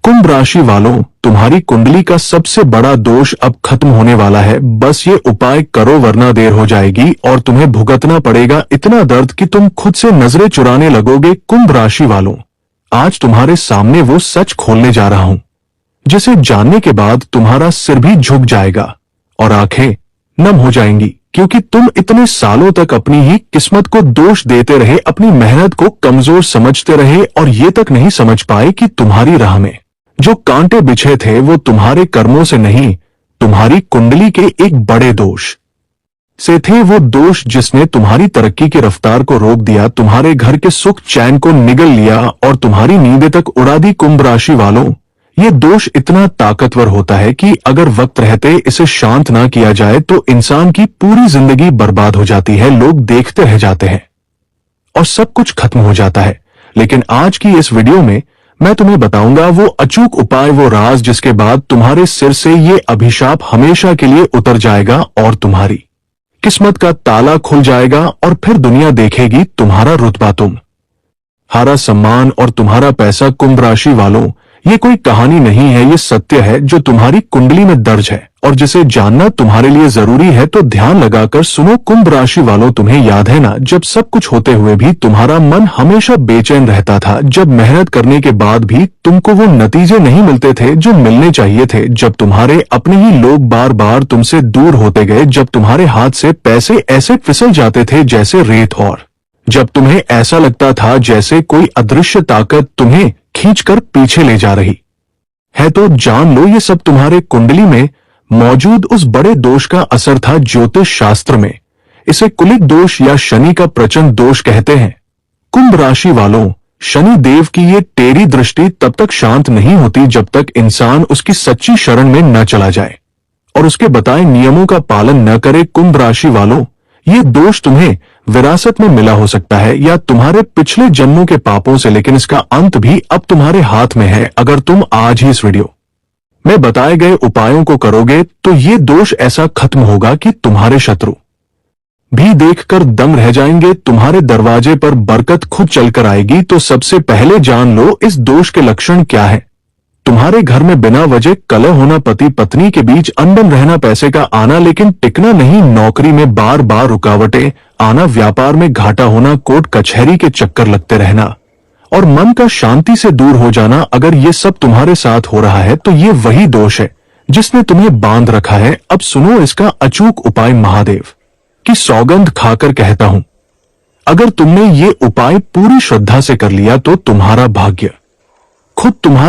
कुंभ राशि वालों, तुम्हारी कुंडली का सबसे बड़ा दोष अब खत्म होने वाला है। बस ये उपाय करो वरना देर हो जाएगी और तुम्हें भुगतना पड़ेगा इतना दर्द कि तुम खुद से नजरें चुराने लगोगे। कुंभ राशि वालों, आज तुम्हारे सामने वो सच खोलने जा रहा हूं जिसे जानने के बाद तुम्हारा सिर भी झुक जाएगा और आंखें नम हो जाएंगी, क्योंकि तुम इतने सालों तक अपनी ही किस्मत को दोष देते रहे, अपनी मेहनत को कमजोर समझते रहे और ये तक नहीं समझ पाए कि तुम्हारी राह में जो कांटे बिछे थे वो तुम्हारे कर्मों से नहीं, तुम्हारी कुंडली के एक बड़े दोष से थे। वो दोष जिसने तुम्हारी तरक्की की रफ्तार को रोक दिया, तुम्हारे घर के सुख चैन को निगल लिया और तुम्हारी नींदें तक उड़ा दी। कुंभ राशि वालों, ये दोष इतना ताकतवर होता है कि अगर वक्त रहते इसे शांत ना किया जाए तो इंसान की पूरी जिंदगी बर्बाद हो जाती है। लोग देखते रह जाते हैं और सब कुछ खत्म हो जाता है। लेकिन आज की इस वीडियो में मैं तुम्हें बताऊंगा वो अचूक उपाय, वो राज जिसके बाद तुम्हारे सिर से ये अभिशाप हमेशा के लिए उतर जाएगा और तुम्हारी किस्मत का ताला खुल जाएगा और फिर दुनिया देखेगी तुम्हारा रुतबा, तुम्हारा सम्मान और तुम्हारा पैसा। कुंभ राशि वालों, ये कोई कहानी नहीं है, ये सत्य है जो तुम्हारी कुंडली में दर्ज है और जिसे जानना तुम्हारे लिए जरूरी है। तो ध्यान लगाकर सुनो। कुंभ राशि वालों, तुम्हें याद है ना, जब सब कुछ होते हुए भी तुम्हारा मन हमेशा बेचैन रहता था, जब मेहनत करने के बाद भी तुमको वो नतीजे नहीं मिलते थे जो मिलने चाहिए थे, जब तुम्हारे अपने ही लोग बार बार तुमसे दूर होते गए, जब तुम्हारे हाथ से पैसे ऐसे फिसल जाते थे जैसे रेत, और जब तुम्हें ऐसा लगता था जैसे कोई अदृश्य ताकत तुम्हें खींचकर पीछे ले जा रही है, तो जान लो ये सब तुम्हारे कुंडली में मौजूद उस बड़े दोष का असर था। ज्योतिष शास्त्र में इसे कुलिक दोष या शनि का प्रचंड दोष कहते हैं। कुंभ राशि वालों, शनि देव की ये टेढ़ी दृष्टि तब तक शांत नहीं होती जब तक इंसान उसकी सच्ची शरण में न चला जाए और उसके बताए नियमों का पालन न करे। कुंभ राशि वालों, ये दोष तुम्हें विरासत में मिला हो सकता है या तुम्हारे पिछले जन्मों के पापों से, लेकिन इसका अंत भी अब तुम्हारे हाथ में है। अगर तुम आज ही इस वीडियो में बताए गए उपायों को करोगे तो ये दोष ऐसा खत्म होगा कि तुम्हारे शत्रु भी देखकर दंग रह जाएंगे, तुम्हारे दरवाजे पर बरकत खुद चलकर आएगी। तो सबसे पहले जान लो इस दोष के लक्षण क्या है। तुम्हारे घर में बिना वजह कलह होना, पति पत्नी के बीच अनबन रहना, पैसे का आना लेकिन टिकना नहीं, नौकरी में बार बार रुकावटें आना, व्यापार में घाटा होना, कोर्ट कचहरी के चक्कर लगते रहना और मन का शांति से दूर हो जाना। अगर ये सब तुम्हारे साथ हो रहा है तो ये वही दोष है जिसने तुम्हें बांध रखा है। अब सुनो इसका अचूक उपाय। महादेव की सौगंध खाकर कहता हूं, अगर तुमने ये उपाय पूरी श्रद्धा से कर लिया तो तुम्हारा भाग्य खुद तुम्हारा